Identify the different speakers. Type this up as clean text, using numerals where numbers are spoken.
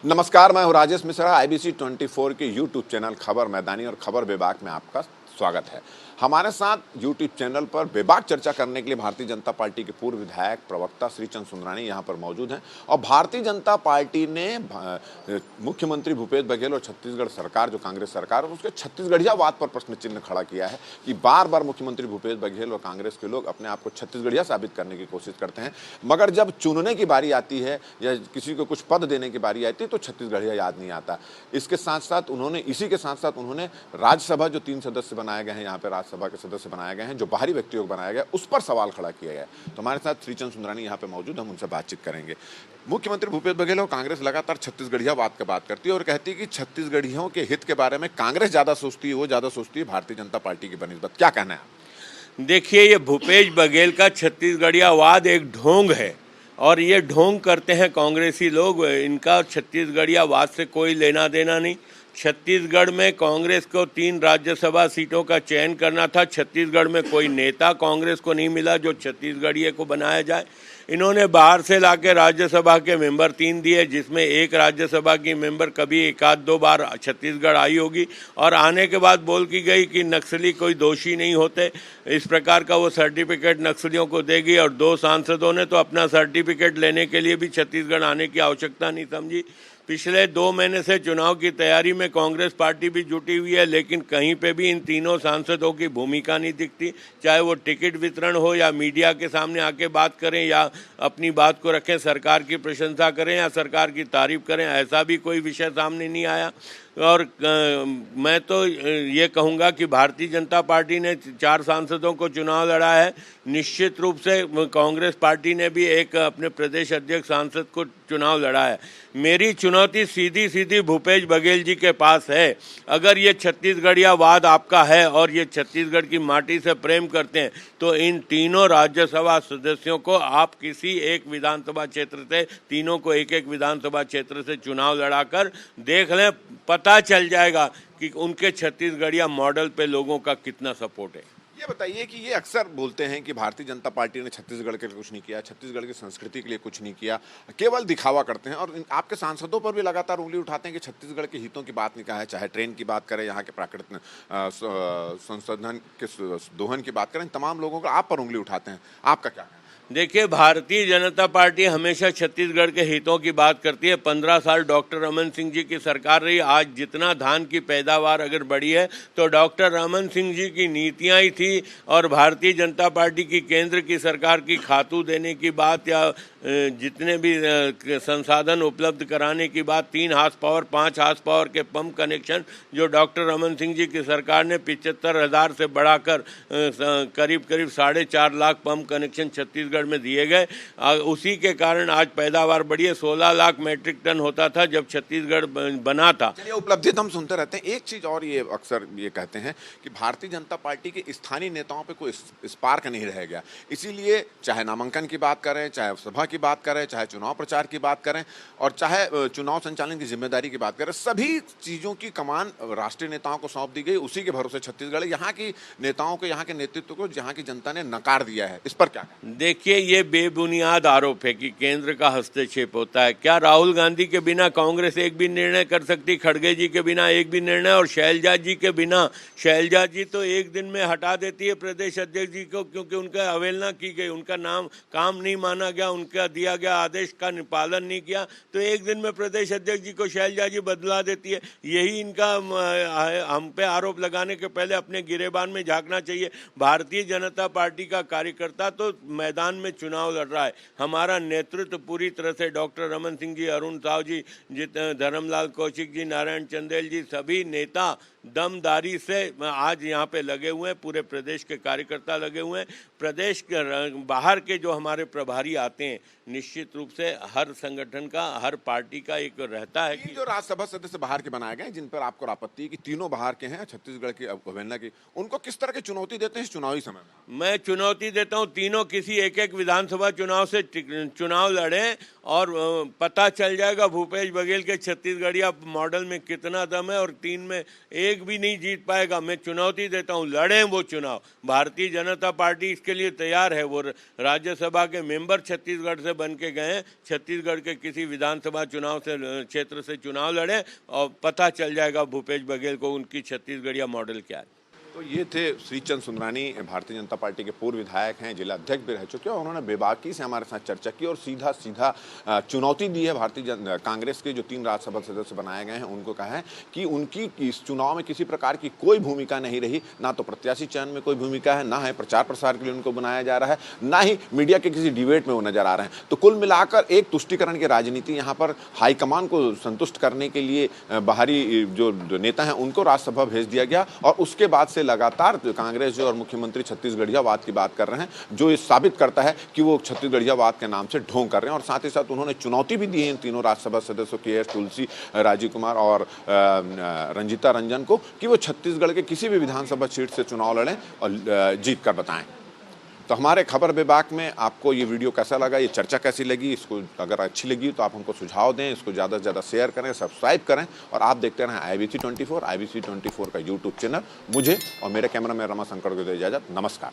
Speaker 1: नमस्कार, मैं हूं राजेश मिश्रा। आईबीसी 24 के यूट्यूब चैनल खबर मैदानी और खबर बेबाक में आपका स्वागत है। हमारे साथ यूट्यूब चैनल पर बेबाक चर्चा करने के लिए भारतीय जनता पार्टी के पूर्व विधायक प्रवक्ता श्रीचंद सुंदरानी यहां पर मौजूद हैं और भारतीय जनता पार्टी ने मुख्यमंत्री भूपेश बघेल और छत्तीसगढ़ सरकार, जो कांग्रेस सरकार, और उसके छत्तीसगढ़ियावाद पर प्रश्न चिन्ह खड़ा किया है कि बार बार मुख्यमंत्री भूपेश बघेल और कांग्रेस के लोग अपने आप को छत्तीसगढ़िया साबित करने की कोशिश करते हैं, मगर जब चुनने की बारी आती है या किसी को कुछ पद देने की बारी आती है तो छत्तीसगढ़िया याद नहीं आता। इसके साथ साथ उन्होंने राज्यसभा, जो 3 सदस्य बनाए गए हैं, यहाँ पे राज्यसभा के सदस्य बनाए गए हैं, जो बाहरी व्यक्तियों को बनाया गया, उस पर सवाल खड़ा किया गया। तो हमारे साथ श्रीचंद सुंदरानी यहाँ पे मौजूद, हम उनसे बातचीत करेंगे। मुख्यमंत्री भूपेश बघेल और कांग्रेस लगातार छत्तीसगढ़ियावाद की बात करती है और कहती है कि छत्तीसगढ़ियों के हित के बारे में कांग्रेस ज्यादा सोचती है, वो ज्यादा सोचती है भारतीय जनता पार्टी की बनिस्बत। क्या कहना है?
Speaker 2: देखिए, ये भूपेश बघेल का छत्तीसगढ़ियावाद एक ढोंग है और ये ढोंग करते हैं कांग्रेसी लोग। इनका छत्तीसगढ़ियावाद से कोई लेना देना नहीं। छत्तीसगढ़ में कांग्रेस को 3 राज्यसभा सीटों का चयन करना था। छत्तीसगढ़ में कोई नेता कांग्रेस को नहीं मिला जो छत्तीसगढ़िए को बनाया जाए। इन्होंने बाहर से लाके राज्यसभा के मेंबर 3 दिए, जिसमें एक राज्यसभा की मेंबर कभी 1-2 बार छत्तीसगढ़ आई होगी और आने के बाद बोल की गई कि नक्सली कोई दोषी नहीं होते। इस प्रकार का वो सर्टिफिकेट नक्सलियों को देगी और 2 सांसदों ने तो अपना सर्टिफिकेट लेने के लिए भी छत्तीसगढ़ आने की आवश्यकता नहीं समझी। पिछले 2 महीने से चुनाव की तैयारी में कांग्रेस पार्टी भी जुटी हुई है, लेकिन कहीं पे भी इन तीनों सांसदों की भूमिका नहीं दिखती। चाहे वो टिकट वितरण हो या मीडिया के सामने आके बात करें या अपनी बात को रखें, सरकार की प्रशंसा करें या सरकार की तारीफ करें, ऐसा भी कोई विषय सामने नहीं आया। और मैं तो ये कहूँगा कि भारतीय जनता पार्टी ने 4 सांसदों को चुनाव लड़ा है। निश्चित रूप से कांग्रेस पार्टी ने भी एक अपने प्रदेश अध्यक्ष सांसद को चुनाव लड़ा है। मेरी चुनौती सीधी सीधी भूपेश बघेल जी के पास है। अगर ये छत्तीसगढ़ियावाद आपका है और ये छत्तीसगढ़ की माटी से प्रेम करते हैं तो इन तीनों राज्यसभा सदस्यों को आप किसी एक विधानसभा क्षेत्र से, तीनों को एक विधानसभा क्षेत्र से चुनाव लड़ाकर देख लें, पता चल जाएगा कि उनके छत्तीसगढ़िया मॉडल पे लोगों का कितना सपोर्ट है।
Speaker 1: ये बताइए कि ये अक्सर बोलते हैं कि भारतीय जनता पार्टी ने छत्तीसगढ़ के लिए कुछ नहीं किया, छत्तीसगढ़ की संस्कृति के लिए कुछ नहीं किया, केवल दिखावा करते हैं, और आपके सांसदों पर भी लगातार उंगली उठाते हैं कि छत्तीसगढ़ के हितों की बात नहीं कहा है। चाहे ट्रेन की बात करें, यहाँ के प्राकृतिक संसाधन के दोहन की बात करें, तमाम लोगों को आप पर उंगली उठाते हैं। आपका क्या है?
Speaker 2: देखिए, भारतीय जनता पार्टी हमेशा छत्तीसगढ़ के हितों की बात करती है। 15 साल डॉक्टर रमन सिंह जी की सरकार रही। आज जितना धान की पैदावार अगर बढ़ी है तो डॉक्टर रमन सिंह जी की नीतियां ही थी, और भारतीय जनता पार्टी की केंद्र की सरकार की खातू देने की बात या जितने भी संसाधन उपलब्ध कराने की बात, 3 हार्स पावर 5 हार्स पावर के पंप कनेक्शन जो डॉक्टर रमन सिंह जी की सरकार ने 75,000 से बढ़ाकर करीब 4.5 लाख पंप कनेक्शन छत्तीसगढ़ में दिए गए। उसी के कारण आज पैदावार बढ़ी है। 16 लाख मैट्रिक टन होता था जब छत्तीसगढ़ बना था।
Speaker 1: चलिए, उपलब्धि तो हम सुनते रहते हैं। एक चीज और ये अक्सर ये कहते हैं कि भारतीय जनता पार्टी के स्थानीय नेताओं पे कोई स्पार्क नहीं रह गया, इसीलिए चाहे नामांकन की बात करें, चाहे सभा की बात करें, चाहे चुनाव प्रचार की बात करें और चाहे चुनाव संचालन की जिम्मेदारी की बात करें, सभी चीजों की कमान राष्ट्रीय नेताओं को सौंप दी गई। उसी के भरोसे छत्तीसगढ़, यहाँ की नेताओं को, यहाँ के नेतृत्व को यहाँ की जनता ने नकार दिया है। इस पर क्या?
Speaker 2: देखिए, ये बेबुनियाद आरोप है कि केंद्र का हस्तक्षेप होता है। क्या राहुल गांधी के बिना कांग्रेस एक भी निर्णय कर सकती? खड़गे जी के बिना एक भी निर्णय, और शैलजा जी के बिना? शैलजा जी तो एक दिन में हटा देती है प्रदेश अध्यक्ष जी को, क्योंकि उनका अवहेलना की गई, उनका नाम काम नहीं माना गया, उनका दिया गया आदेश का पालन नहीं किया, तो एक दिन में प्रदेश अध्यक्ष जी को शैलजा जी बदला देती है। यही इनका हम पे आरोप लगाने के पहले अपने गिरेबान में झांकना चाहिए। भारतीय जनता पार्टी का कार्यकर्ता तो मैदान में चुनाव लड़ रहा है। हमारा नेतृत्व पूरी तरह से डॉक्टर रमन सिंह जी, अरुण साव जी, धर्मलाल कौशिक जी, नारायण चंदेल जी, सभी नेता दमदारी से आज यहाँ पे लगे हुए हैं। पूरे प्रदेश के कार्यकर्ता लगे हुए हैं। प्रदेश के बाहर के जो हमारे प्रभारी आते हैं, निश्चित रूप से हर संगठन का, हर पार्टी का एक रहता है कि
Speaker 1: जो राज्यसभा सदस्य बाहर के बनाए गए, जिन पर आपको आपत्ति है कि तीनों बाहर के हैं, छत्तीसगढ़ की अवहेलना की, उनको किस तरह की चुनौती देते हैं इस चुनावी समय में?
Speaker 2: मैं चुनौती देता हूं, तीनों किसी एक विधानसभा चुनाव से चुनाव लड़ें और पता चल जाएगा भूपेश बघेल के छत्तीसगढ़िया मॉडल में कितना दम है, और 3 में एक भी नहीं जीत पाएगा। मैं चुनौती देता हूं, लड़ें वो चुनाव। भारतीय जनता पार्टी इसके लिए तैयार है। वो राज्यसभा के मेंबर छत्तीसगढ़ से बन के गए, छत्तीसगढ़ के किसी विधानसभा चुनाव से क्षेत्र से चुनाव लड़े और पता चल जाएगा भूपेश बघेल को उनकी छत्तीसगढ़िया मॉडल क्या है।
Speaker 1: तो ये थे श्रीचंद सुंदरानी, भारतीय जनता पार्टी के पूर्व विधायक हैं, जिला अध्यक्ष भी रह चुके हैं। उन्होंने बेबाकी से हमारे साथ चर्चा की और सीधा सीधा चुनौती दी है कांग्रेस के जो 3 राज्यसभा सदस्य बनाए गए हैं उनको कहा है कि उनकी इस चुनाव में किसी प्रकार की कोई भूमिका नहीं रही, ना तो प्रत्याशी चयन में कोई भूमिका है, ना है प्रचार प्रसार के लिए उनको बनाया जा रहा है, ना ही मीडिया के किसी डिबेट में वो नजर आ रहे हैं। तो कुल मिलाकर एक तुष्टिकरण की राजनीति यहाँ पर हाईकमान को संतुष्ट करने के लिए बाहरी जो नेता हैं उनको राज्यसभा भेज दिया गया और उसके बाद से लगातार कांग्रेस जो और मुख्यमंत्री छत्तीसगढ़ियावाद की बात कर रहे हैं, जो ये साबित करता है कि वो छत्तीसगढ़ियावाद के नाम से ढोंग कर रहे हैं। और साथ ही साथ उन्होंने चुनौती भी दी है इन तीनों राज्यसभा सदस्यों के तुलसी, राजीव कुमार और रंजीता रंजन को कि वो छत्तीसगढ़ के किसी भी विधानसभा सीट से चुनाव लड़ें और जीत कर बताएं। तो हमारे खबर विभाग में आपको ये वीडियो कैसा लगा, ये चर्चा कैसी लगी, इसको अगर अच्छी लगी तो आप हमको सुझाव दें, इसको ज़्यादा से ज़्यादा शेयर करें, सब्सक्राइब करें और आप देखते रहें IBC 24 का यूट्यूब चैनल। मुझे और मेरे कैमरा मैन रमाशंकर को दे इजाज़त। नमस्कार।